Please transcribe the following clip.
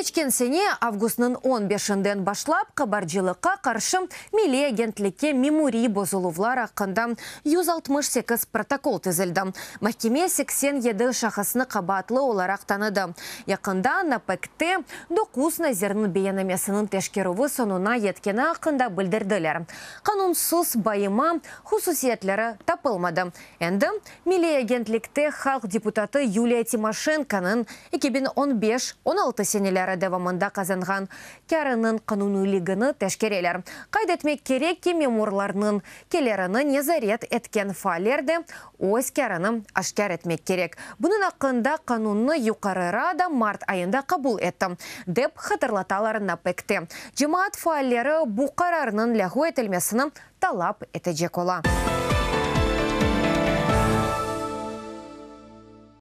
Кечкен сене августның 15-ден башлап кабарджилыкка каршы милли агентликке меморий бозулулар акында 168 протокол түзілді. Махкеме 87 шахысны кабатлы оларақ таныды. Якында НАПЭК-те 9 назернын бейенемесінің тешкеруі сонуна еткені ақында білдірділер. Канунсыз байыма хусусиетлері тапылмады. Әнді милли агентликте халық депутаты Юлия Тимошенконың 2015-16 сенелері девамында казанған кәрінің канунылығыны тәшкерелер. Қайдетмек керек ке меморларының келеріні незарет еткен файлерді өз кәріні ашкар етмек керек. Бұның ақында канунны юқарыра март айында қабыл етті. Деп хатырлаталар НАПЭК-те. Жемаат файлері бұ қарарының ләғу етілмесінің талап етежек ола.